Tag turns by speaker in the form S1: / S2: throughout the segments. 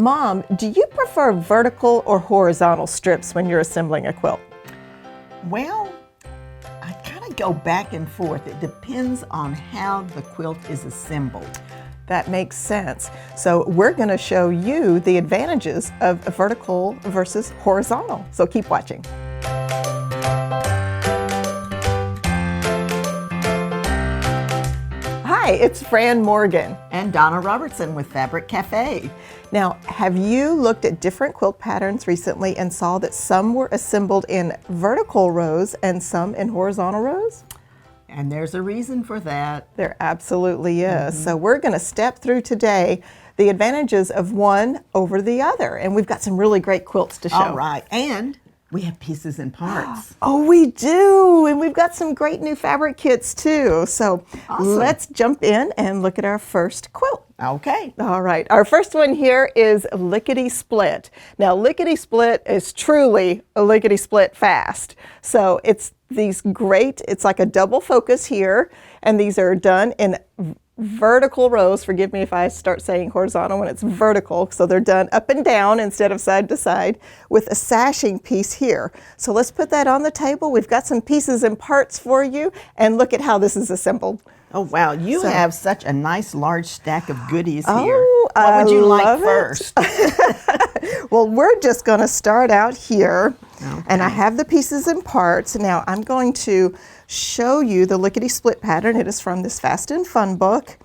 S1: Mom, do you prefer vertical or horizontal strips when you're assembling a quilt?
S2: Well, I kind of go back and forth. It depends on how the quilt is assembled.
S1: That makes sense. So we're going to show you the advantages of vertical versus horizontal. So keep watching. Hi, it's Fran Morgan.
S2: And Donna Robertson with Fabric Café.
S1: Now, have you looked at different quilt patterns recently and saw that some were assembled in vertical rows and some in horizontal rows?
S2: And there's a reason for that.
S1: There absolutely is. So we're going to step through today the advantages of one over the other. And we've got some really great quilts to show.
S2: All right. And we have pieces and parts.
S1: Oh, we do. And we've got some great new fabric kits too. So let's jump in and look at our first quilt.
S2: Okay.
S1: All right. Our first one here is Lickity Split. Now, Lickity Split is truly a lickety split fast. So it's these great, it's like a double focus here, and these are done in vertical rows. Forgive me if I start saying horizontal when it's vertical. So they're done up and down instead of side to side with a sashing piece here. So let's put that on the table. We've got some pieces and parts for you, and look at how this is assembled.
S2: Oh, wow. You have such a nice large stack of goodies here.
S1: Oh,
S2: what would you like
S1: love
S2: first?
S1: Well, we're just going to start out here. Okay. And I have the pieces and parts. Now, I'm going to show you the Lickety Split pattern. It is from this Fast and Fun book.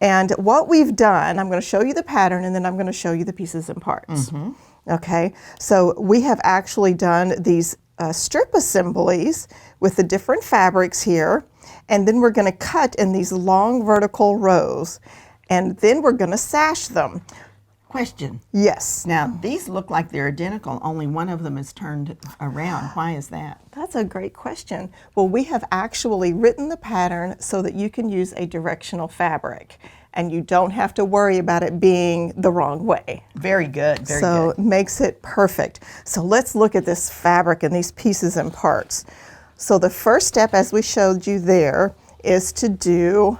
S1: And what we've done, I'm going to show you the pattern, and then I'm going to show you the pieces and parts. Okay, so we have actually done these strip assemblies with the different fabrics here. And then we're going to cut in these long vertical rows, and then we're going to sash them.
S2: Question.
S1: Yes.
S2: Now, these look like they're identical, only one of them is turned around. Why is that?
S1: That's a great question. Well, we have actually written the pattern so that you can use a directional fabric, and you don't have to worry about it being the wrong way.
S2: Very good, very good.
S1: So it makes it perfect. So let's look at this fabric and these pieces and parts. So the first step, as we showed you there, is to do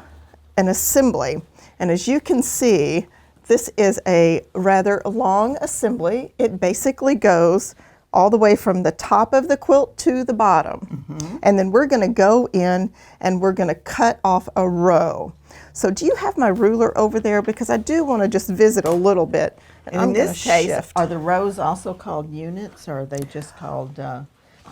S1: an assembly. And as you can see, this is a rather long assembly. It basically goes all the way from the top of the quilt to the bottom. And then we're going to go in and we're going to cut off a row. So do you have my ruler over there? Because I do want to just visit a little bit.
S2: And in this case, are the rows also called units, or are they just called...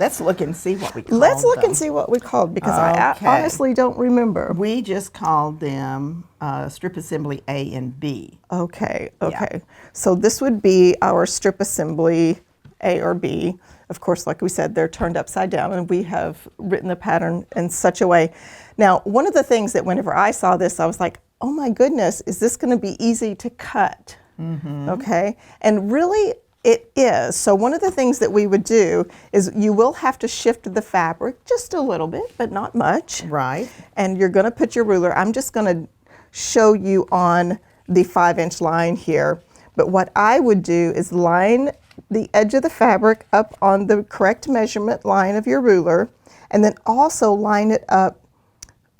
S2: Let's look and see what we called them.
S1: Let's look and see what we called, because I honestly don't remember.
S2: We just called them strip assembly A and B.
S1: Okay, okay. Yeah. So this would be our strip assembly A or B. Of course, like we said, they're turned upside down, and we have written the pattern in such a way. Now, one of the things that whenever I saw this, I was like, oh my goodness, is this going to be easy to cut? Okay, and really, it is. So one of the things that we would do is you will have to shift the fabric just a little bit, but not much.
S2: Right.
S1: And you're going to put your ruler. I'm just going to show you on the 5-inch line here. But what I would do is line the edge of the fabric up on the correct measurement line of your ruler, and then also line it up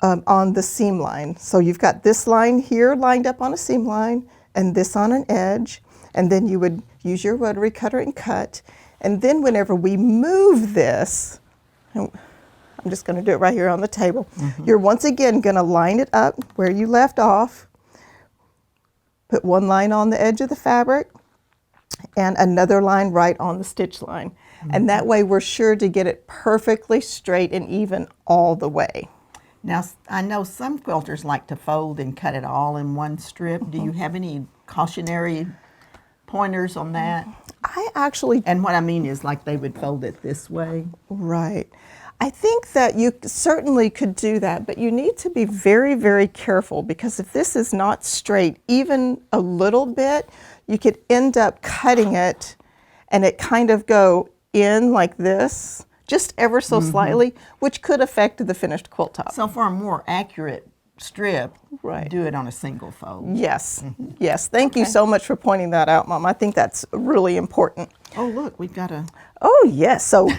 S1: on the seam line. So you've got this line here lined up on a seam line and this on an edge. And then you would use your rotary cutter and cut. And then whenever we move this, I'm just going to do it right here on the table. You're once again going to line it up where you left off. Put one line on the edge of the fabric and another line right on the stitch line. And that way we're sure to get it perfectly straight and even all the way.
S2: Now, I know some quilters like to fold and cut it all in one strip. Do you have any cautionary pointers on that?
S1: I actually...
S2: And what I mean is, like, they would fold it this way.
S1: Right. I think that you certainly could do that, but you need to be very, very careful, because if this is not straight even a little bit, you could end up cutting it and it kind of go in like this, just ever so slightly, which could affect the finished quilt top.
S2: So for a more accurate strip,
S1: right,
S2: do it on a single fold.
S1: Yes, yes. Thank you so much for pointing that out, Mom. I think that's really important.
S2: Oh, look, we've got a...
S1: Oh, yes. So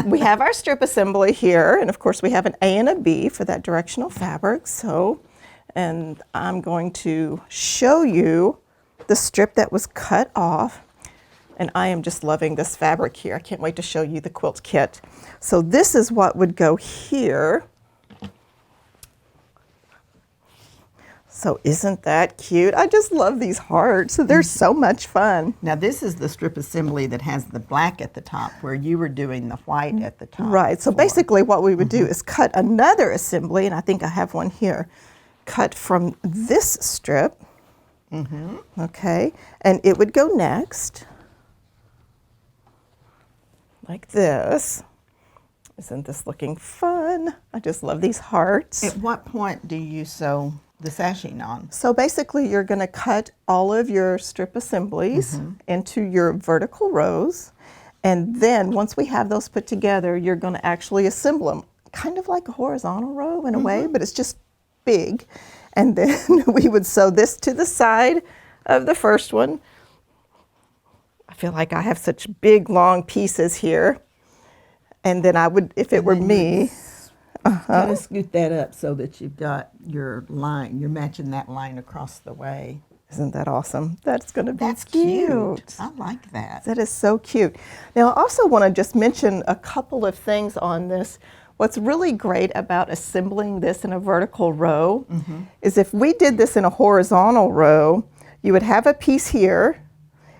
S1: we have our strip assembly here, and of course we have an A and a B for that directional fabric. So, and I'm going to show you the strip that was cut off. And I am just loving this fabric here. I can't wait to show you the quilt kit. So this is what would go here. So isn't that cute? I just love these hearts. They're so much fun.
S2: Now this is the strip assembly that has the black at the top, where you were doing the white at the top.
S1: Right, so
S2: before.
S1: basically what we would do is cut another assembly, and I think I have one here, cut from this strip, okay, and it would go next, like this. Isn't this looking fun? I just love these hearts.
S2: At what point do you sew the sashing on?
S1: So basically you're going to cut all of your strip assemblies into your vertical rows, and then once we have those put together, you're going to actually assemble them, kind of like a horizontal row in a way, but it's just big. And then we would sew this to the side of the first one. I feel like I have such big long pieces here. And then I would, if it were me,
S2: Kind of scoot that up so that you've got your line. You're matching that line across the way.
S1: Isn't that awesome? That's going to be
S2: That's cute. I like that.
S1: That is so cute. Now, I also want to just mention a couple of things on this. What's really great about assembling this in a vertical row is if we did this in a horizontal row, you would have a piece here,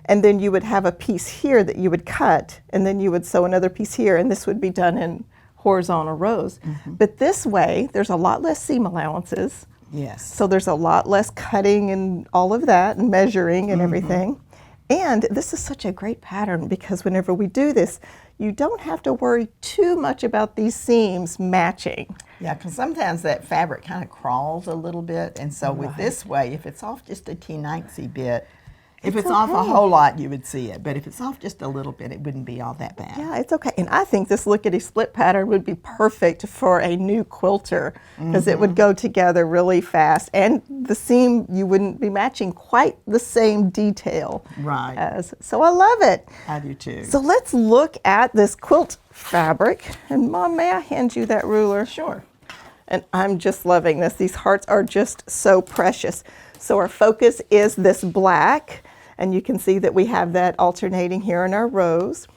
S1: and then you would have a piece here that you would cut, and then you would sew another piece here, and this would be done in horizontal rows. But this way, there's a lot less seam allowances.
S2: Yes.
S1: So there's a lot less cutting and all of that and measuring and everything. And this is such a great pattern because whenever we do this, you don't have to worry too much about these seams matching.
S2: Yeah, because sometimes that fabric kind of crawls a little bit, and so with this way, if it's off just a teensy bit, if it's off a whole lot, you would see it. But if it's off just a little bit, it wouldn't be all that bad.
S1: Yeah, it's okay. And I think this lickety split pattern would be perfect for a new quilter because it would go together really fast. And the seam, you wouldn't be matching quite the same detail.
S2: Right.
S1: So I love it.
S2: I do too.
S1: So let's look at this quilt fabric. And Mom, may I hand you that ruler?
S2: Sure.
S1: And I'm just loving this. These hearts are just so precious. So our focus is this black, and you can see that we have that alternating here in our rows.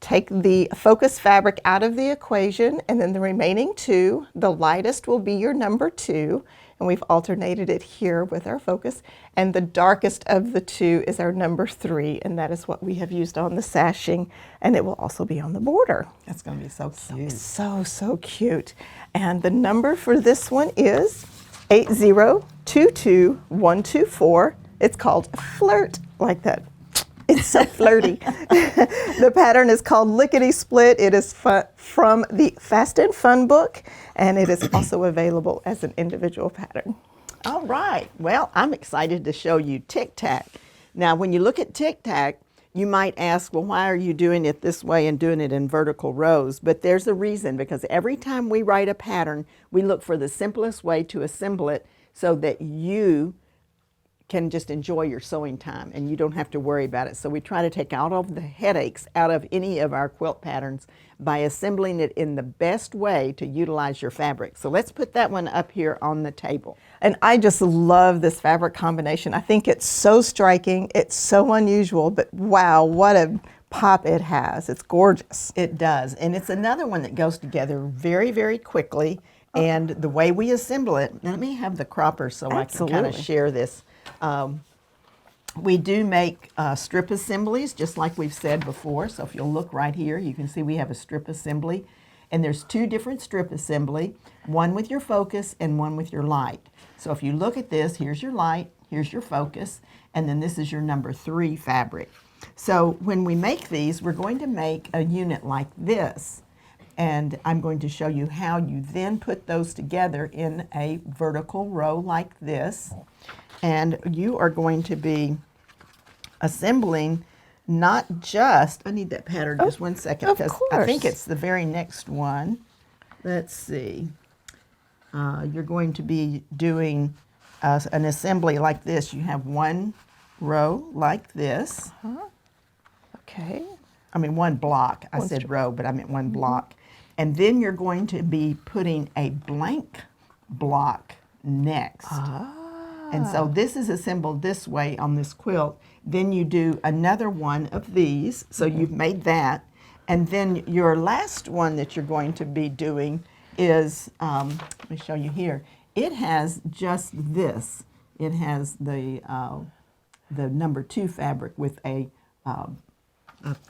S1: Take the focus fabric out of the equation, and then the remaining two, the lightest will be your number 2, and we've alternated it here with our focus, and the darkest of the 2 is our number 3, and that is what we have used on the sashing, and it will also be on the border.
S2: That's going to be so cute.
S1: So cute. And the number for this one is 8022124. It's called Flirt, like that. It's so flirty. The pattern is called Lickity Split. It is from the Fast and Fun book, and it is also available as an individual pattern.
S2: All right. Well, I'm excited to show you Tic Tac. Now, when you look at Tic Tac, you might ask, well, why are you doing it this way and doing it in vertical rows? But there's a reason, because every time we write a pattern, we look for the simplest way to assemble it so that you can just enjoy your sewing time and you don't have to worry about it. So we try to take out all of the headaches out of any of our quilt patterns by assembling it in the best way to utilize your fabric. So let's put that one up here on the table.
S1: And I just love this fabric combination. I think it's so striking, it's so unusual, but wow, what a pop it has. It's gorgeous.
S2: It does, and it's another one that goes together very, very quickly. And the way we assemble it, let me have the cropper so I can kind of share this. We do make strip assemblies, just like we've said before. So if you'll look right here, you can see we have a strip assembly. And there's 2 different strip assembly, one with your focus and one with your light. So if you look at this, here's your light, here's your focus, and then this is your number 3 fabric. So when we make these, we're going to make a unit like this. And I'm going to show you how you then put those together in a vertical row like this. And you are going to be assembling not just, I need that pattern just 1 second, because I think it's the very next one. Let's see. You're going to be doing an assembly like this. You have 1 row like this.
S1: Okay.
S2: I mean 1 block. I said row, but I meant 1 block. And then you're going to be putting a blank block next. And so this is assembled this way on this quilt. Then you do another one of these. So you've made that. And then your last one that you're going to be doing is, let me show you here. It has just this. It has the number 2 fabric with a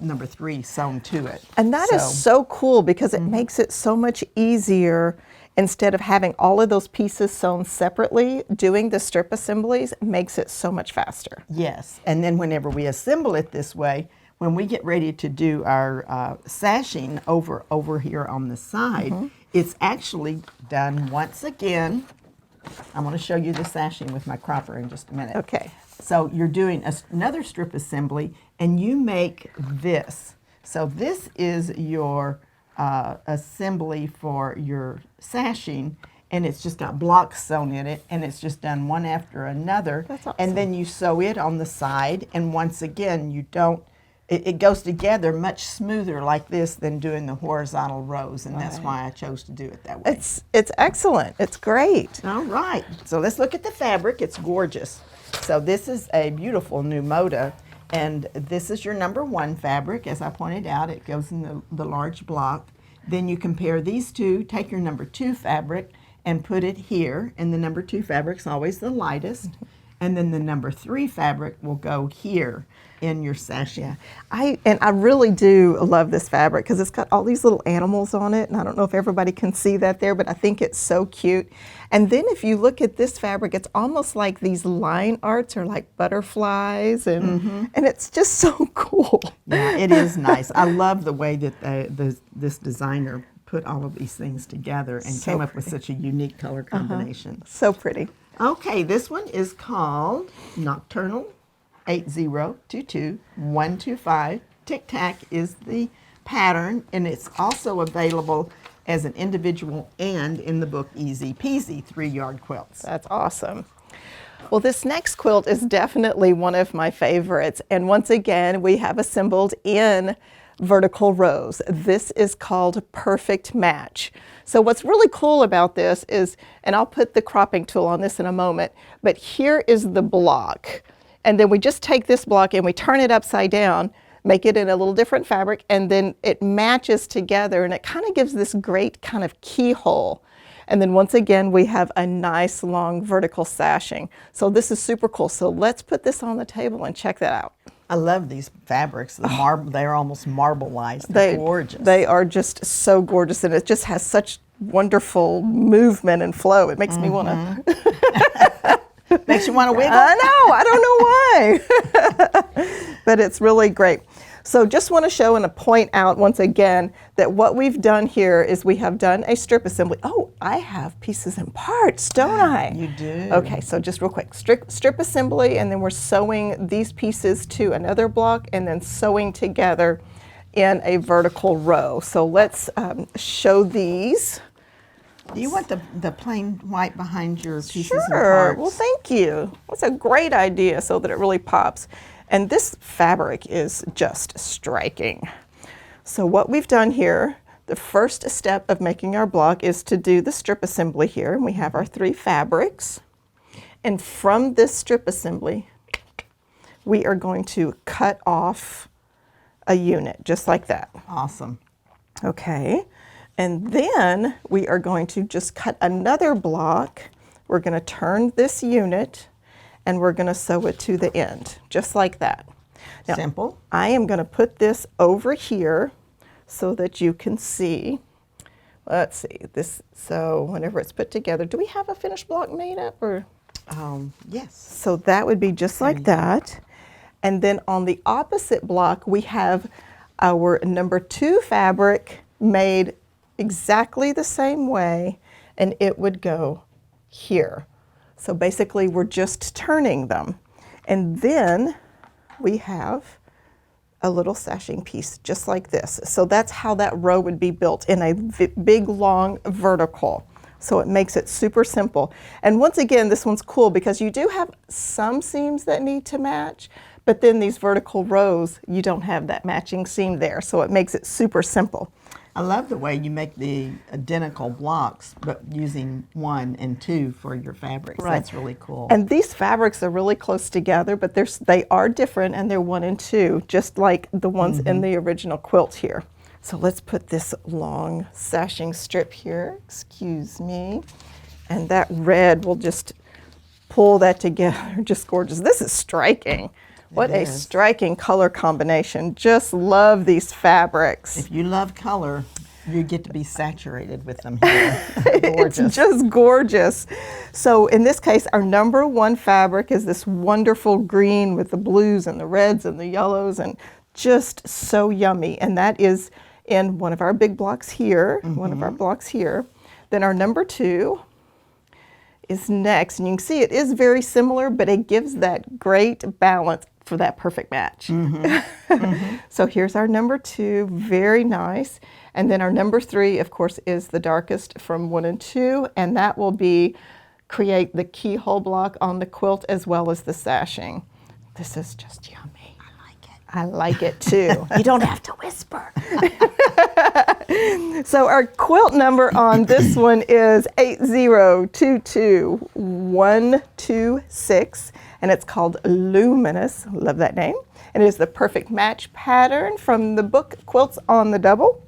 S2: number 3 sewn to it.
S1: And that is so cool because it makes it so much easier. Instead of having all of those pieces sewn separately, doing the strip assemblies makes it so much faster.
S2: Yes, and then whenever we assemble it this way, when we get ready to do our sashing over here on the side, it's actually done once again. I'm going to show you the sashing with my cropper in just a minute.
S1: Okay.
S2: So you're doing another strip assembly, and you make this. So this is your assembly for your sashing, and it's just got blocks sewn in it, and it's just done one after another.
S1: That's awesome.
S2: And then you sew it on the side, and once again, you don't, it goes together much smoother like this than doing the horizontal rows, and that's why I chose to do it that way.
S1: It's excellent. It's great.
S2: All right, so let's look at the fabric. It's gorgeous. So this is a beautiful new Moda, and this is your number 1 fabric. As I pointed out, it goes in the large block. Then you compare these two, take your number 2 fabric and put it here, and the number 2 fabric's always the lightest, and then the number 3 fabric will go here in your sashing.
S1: I really do love this fabric because it's got all these little animals on it, and I don't know if everybody can see that there, but I think it's so cute. And then if you look at this fabric, it's almost like these line arts are like butterflies, and it's just so cool.
S2: Yeah, it is nice. I love the way that this designer put all of these things together and came up with such a unique color combination.
S1: So pretty.
S2: Okay, this one is called Nocturnal 8022125. Tic Tac is the pattern, and it's also available as an individual and in the book Easy Peasy 3-yard quilts.
S1: That's awesome. Well, this next quilt is definitely one of my favorites, and once again we have assembled in vertical rows. This is called Perfect Match. So what's really cool about this is, and I'll put the cropping tool on this in a moment, but here is the block. And then we just take this block and we turn it upside down, make it in a little different fabric, and then it matches together, and it kind of gives this great kind of keyhole. And then once again, we have a nice long vertical sashing. So this is super cool. So let's put this on the table and check that out.
S2: I love these fabrics. They're almost marbleized. They're gorgeous.
S1: They are just so gorgeous, and it just has such wonderful movement and flow. It makes me want to.
S2: Makes you want to wiggle?
S1: I know. I don't know why. But it's really great. So just want to show and point out once again that what we've done here is we have done a strip assembly. Oh, I have pieces and parts, don't I?
S2: You do.
S1: Okay, so just real quick, strip assembly, and then we're sewing these pieces to another block and then sewing together in a vertical row. So let's show these.
S2: Do you want the plain white behind your pieces and
S1: Sure.
S2: parts?
S1: Well, thank you. That's a great idea so that it really pops. And this fabric is just striking. So what we've done here, the first step of making our block is to do the strip assembly here. And we have our 3 fabrics. And from this strip assembly, we are going to cut off a unit, just like that.
S2: Awesome.
S1: Okay. And then we are going to just cut another block. We're going to turn this unit, and we're going to sew it to the end, just like that. Now,
S2: simple.
S1: I am going to put this over here so that you can see. Let's see this. So whenever it's put together, do we have a finished block made up, or?
S2: Yes.
S1: So that would be just like that. And then on the opposite block, we have our number 2 fabric made exactly the same way, and it would go here. So basically we're just turning them. And then we have a little sashing piece just like this. So that's how that row would be built, in a big long vertical. So it makes it super simple. And once again, this one's cool because you do have some seams that need to match, but then these vertical rows, you don't have that matching seam there. So it makes it super simple.
S2: I love the way you make the identical blocks, but using 1 and 2 for your fabrics.
S1: Right.
S2: That's really cool.
S1: And these fabrics are really close together, but they are different, and they're 1 and 2, just like the ones in the original quilt here. So let's put this long sashing strip here, excuse me. And that red will just pull that together, just gorgeous. This is striking. What a striking color combination. Just love these fabrics.
S2: If you love color, you get to be saturated with them here. Gorgeous.
S1: It's just gorgeous. So in this case, our number 1 fabric is this wonderful green with the blues and the reds and the yellows, and just so yummy. And that is in one of our big blocks here, one of our blocks here. Then our number 2 is next, and you can see it is very similar, but it gives that great balance for that perfect match. So here's our number 2, very nice. And then our number 3, of course, is the darkest from 1 and 2, and that will create the keyhole block on the quilt as well as the sashing. This is just yummy. I like it too. You don't have to whisper. So our quilt number on this one is 8022126, and it's called Luminous. Love that name. And it is the perfect match pattern from the book Quilts on the Double.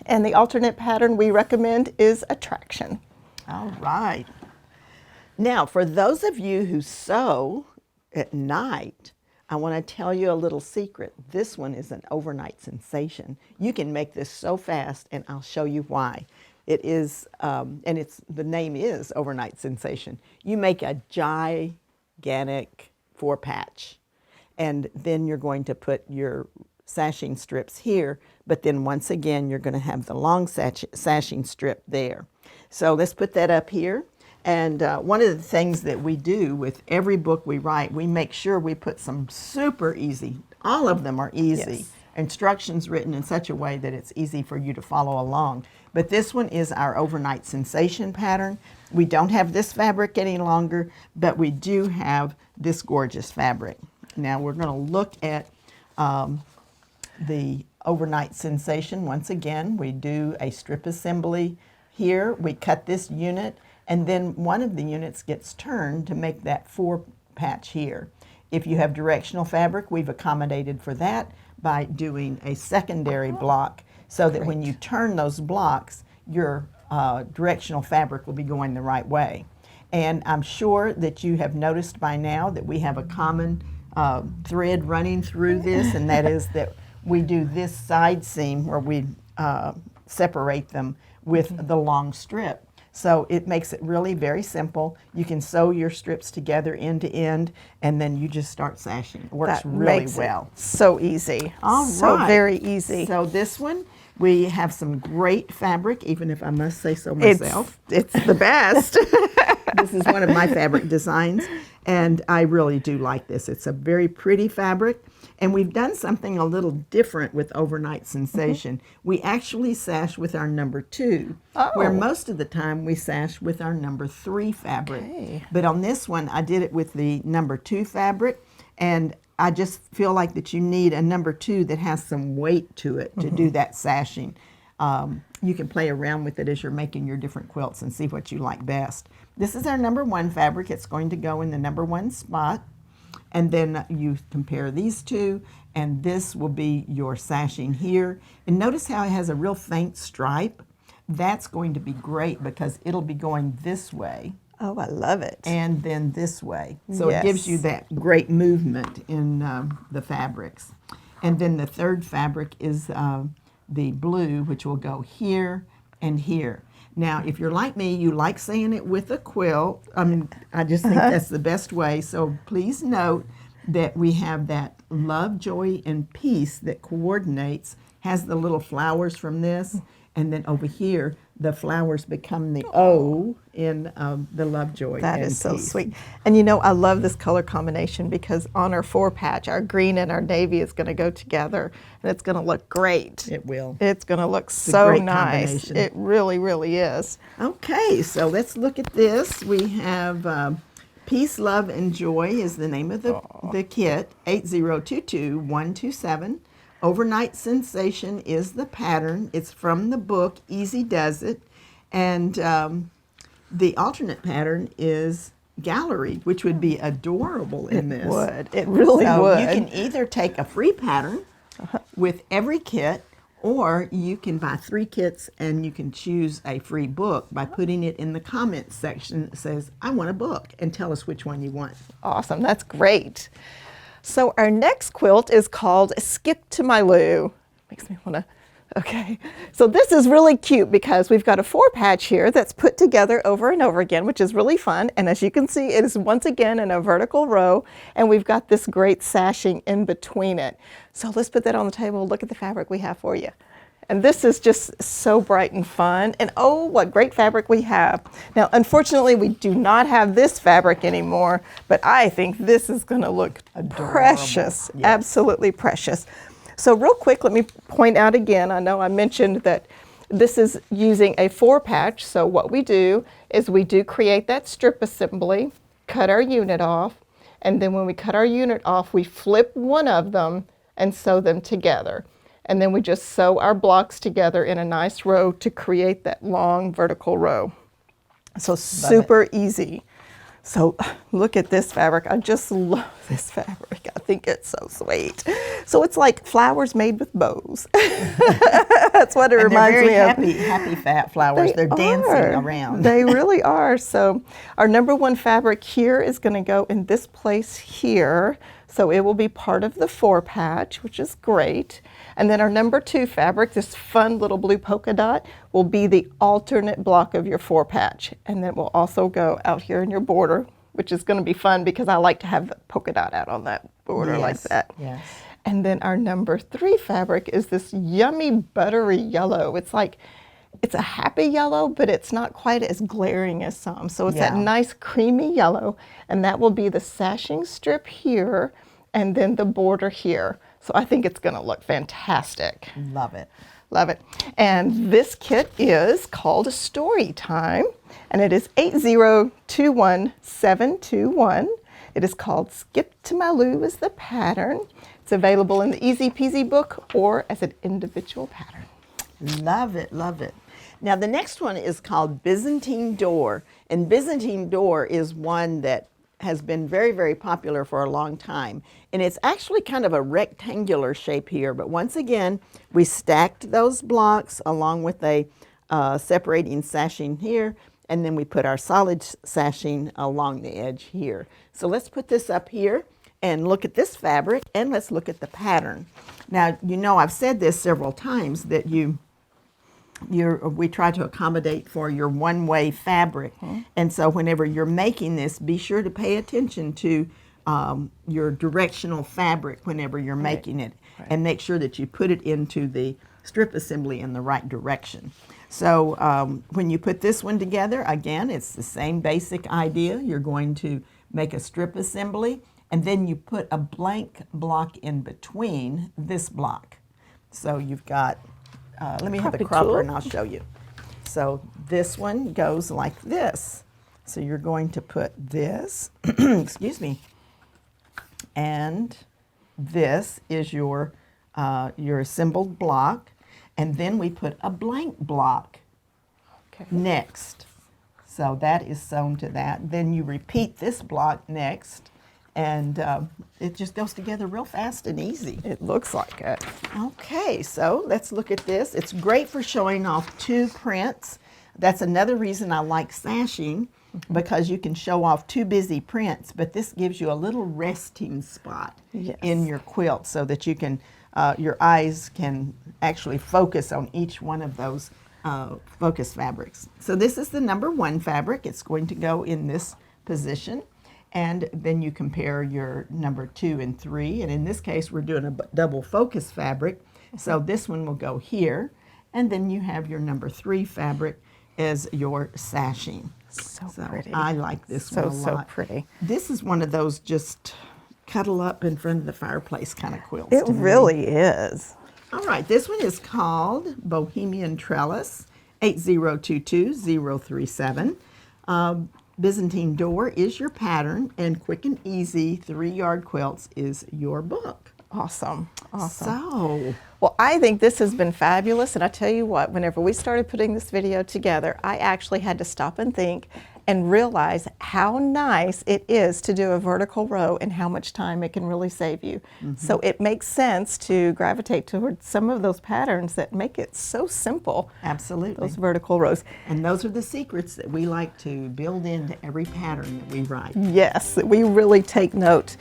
S1: And the alternate pattern we recommend is Attraction.
S2: All right. Now, for those of you who sew at night, I want to tell you a little secret. This one is an overnight sensation. You can make this so fast, and I'll show you why. It is, the name is Overnight Sensation. You make a gigantic 4-patch, and then you're going to put your sashing strips here, but then once again, you're going to have the long sashing strip there. So let's put that up here. And one of the things that we do with every book we write, we make sure we put some super easy, all of them are easy, instructions written in such a way that it's easy for you to follow along. But this one is our Overnight Sensation pattern. We don't have this fabric any longer, but we do have this gorgeous fabric. Now we're going to look at the Overnight Sensation. Once again, we do a strip assembly here. We cut this unit, and then one of the units gets turned to make that 4-patch here. If you have directional fabric, we've accommodated for that by doing a secondary block so that when you turn those blocks, your directional fabric will be going the right way. And I'm sure that you have noticed by now that we have a common thread running through this, and that is that we do this side seam where we separate them with the long strip. So it makes it really very simple. You can sew your strips together end to end, and then you just start sashing. It works really well.
S1: So easy.
S2: All right.
S1: So very easy.
S2: So this one, we have some great fabric, even if I must say so myself.
S1: It's the best.
S2: This is one of my fabric designs, and I really do like this. It's a very pretty fabric, and we've done something a little different with Overnight Sensation. We actually sash with our number 2, where most of the time we sash with our number 3 fabric.
S1: Okay.
S2: But on this one, I did it with the number 2 fabric, and I just feel like that you need a number 2 that has some weight to it to do that sashing. You can play around with it as you're making your different quilts and see what you like best. This is our number 1 fabric. It's going to go in the number 1 spot. And then you compare these two, and this will be your sashing here. And notice how it has a real faint stripe. That's going to be great because it'll be going this way.
S1: Oh, I love it.
S2: And then this way. So it gives you that great movement in the fabrics. And then the third fabric is the blue, which will go here and here. Now, if you're like me, you like saying it with a quilt. I mean, I just think that's the best way. So please note that we have that love, joy, and peace that coordinates, has the little flowers from this, and then over here, the flowers become the O in the love, joy,
S1: That
S2: and
S1: is so
S2: peace.
S1: sweet. And you know, I love this color combination because on our 4-patch, our green and our navy is going to go together, and it's going to look great.
S2: It will.
S1: It's going to look so
S2: great
S1: nice.
S2: combination.
S1: It really, really is.
S2: Okay, so let's look at this. We have Peace, Love, and Joy is the name of the kit, 8022127. Overnight Sensation is the pattern. It's from the book Easy Does It. And the alternate pattern is Gallery, which would be adorable in this.
S1: It would. It really would.
S2: You can either take a free pattern with every kit, or you can buy 3 kits and you can choose a free book by putting it in the comments section that says, I want a book, and tell us which one you want.
S1: Awesome. That's great. So our next quilt is called Skip to My Lou. Makes me want to, okay. So this is really cute because we've got a 4-patch here that's put together over and over again, which is really fun. And as you can see, it is once again in a vertical row, and we've got this great sashing in between it. So let's put that on the table. Look at the fabric we have for you. And this is just so bright and fun. And oh, what great fabric we have. Now, unfortunately, we do not have this fabric anymore, but I think this is going to look
S2: adorable.
S1: Precious,
S2: Yes.
S1: Absolutely precious. So real quick, let me point out again, I know I mentioned that this is using a 4-patch. So what we do is we do create that strip assembly, cut our unit off, and then when we cut our unit off, we flip one of them and sew them together. And then we just sew our blocks together in a nice row to create that long vertical row. So super easy. So look at this fabric. I just love this fabric. I think it's so sweet. So it's like flowers made with bows. That's what it reminds me of.
S2: They're very happy fat flowers. They're dancing around.
S1: They really are. So our number 1 fabric here is going to go in this place here. So it will be part of the 4-patch, which is great. And then our number 2 fabric, this fun little blue polka dot, will be the alternate block of your 4-patch. And then it will also go out here in your border, which is going to be fun because I like to have the polka dot out on that border like that.
S2: Yes.
S1: And then our number 3 fabric is this yummy buttery yellow. It's a happy yellow, but it's not quite as glaring as some. So it's that nice creamy yellow, and that will be the sashing strip here and then the border here. So I think it's going to look fantastic.
S2: Love it.
S1: Love it. And this kit is called Story Time, and it is 8021721. It is called Skip to My Lou is the pattern. It's available in the Easy Peasy book or as an individual pattern.
S2: Love it, love it. Now the next one is called Byzantine Door, and Byzantine Door is one that has been very, very popular for a long time. And it's actually kind of a rectangular shape here, but once again, we stacked those blocks along with a separating sashing here, and then we put our solid sashing along the edge here. So let's put this up here and look at this fabric, and let's look at the pattern. Now, you know, I've said this several times that we try to accommodate for your one-way fabric. And so whenever you're making this, be sure to pay attention to your directional fabric whenever you're making it, and make sure that you put it into the strip assembly in the right direction. So when you put this one together, again, it's the same basic idea. You're going to make a strip assembly, and then you put a blank block in between this block. So you've got let me have the cropper and I'll show you. So this one goes like this. So you're going to put this, excuse me, and this is your assembled block, and then we put a blank block next. So that is sewn to that. Then you repeat this block next, and it just goes together real fast and easy.
S1: It looks like it.
S2: Okay, so let's look at this. It's great for showing off 2 prints. That's another reason I like sashing, because you can show off 2 busy prints, but this gives you a little resting spot in your quilt so that you can, your eyes can actually focus on each one of those focus fabrics. So this is the number 1 fabric. It's going to go in this position. And then you compare your number 2 and 3. And in this case, we're doing a double focus fabric. So this one will go here. And then you have your number 3 fabric as your sashing.
S1: So pretty.
S2: I like this one a lot.
S1: So pretty.
S2: This is one of those just cuddle up in front of the fireplace kind of quilts.
S1: It really is.
S2: All right, this one is called Bohemian Trellis, 8022037. Byzantine Door is your pattern, and Quick and Easy 3-Yard Quilts is your book.
S1: Awesome. Awesome.
S2: So,
S1: Well, I think this has been fabulous, and I tell you what, whenever we started putting this video together, I actually had to stop and think and realize how nice it is to do a vertical row and how much time it can really save you. So it makes sense to gravitate towards some of those patterns that make it so simple.
S2: absolutely.
S1: Those vertical rows.
S2: And those are the secrets that we like to build into every pattern that we write.
S1: Yes, we really take note.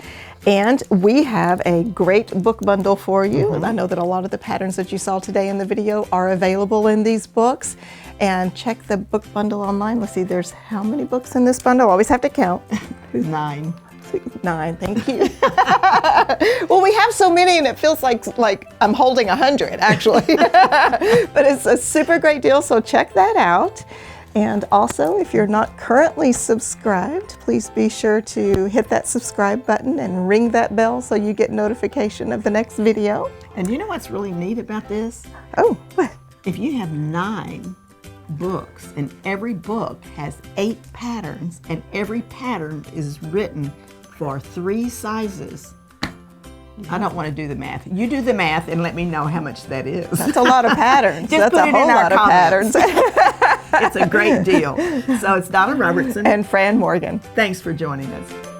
S1: And we have a great book bundle for you. And I know that a lot of the patterns that you saw today in the video are available in these books. And check the book bundle online. Let's see, there's how many books in this bundle? Always have to count.
S2: 9.
S1: 9, thank you. Well, we have so many and it feels like I'm holding 100 actually. But it's a super great deal, so check that out. And also, if you're not currently subscribed, please be sure to hit that subscribe button and ring that bell so you get notification of the next video.
S2: And you know what's really neat about this?
S1: Oh, what?
S2: If you have 9 books and every book has 8 patterns and every pattern is written for 3 sizes. I don't want to do the math. You do the math and let me know how much that is.
S1: That's a lot of patterns.
S2: Just
S1: That's
S2: put
S1: a
S2: it
S1: whole
S2: in our
S1: lot of
S2: comments.
S1: patterns.
S2: It's a great deal. So it's Donna Robertson.
S1: And Fran Morgan.
S2: Thanks for joining us.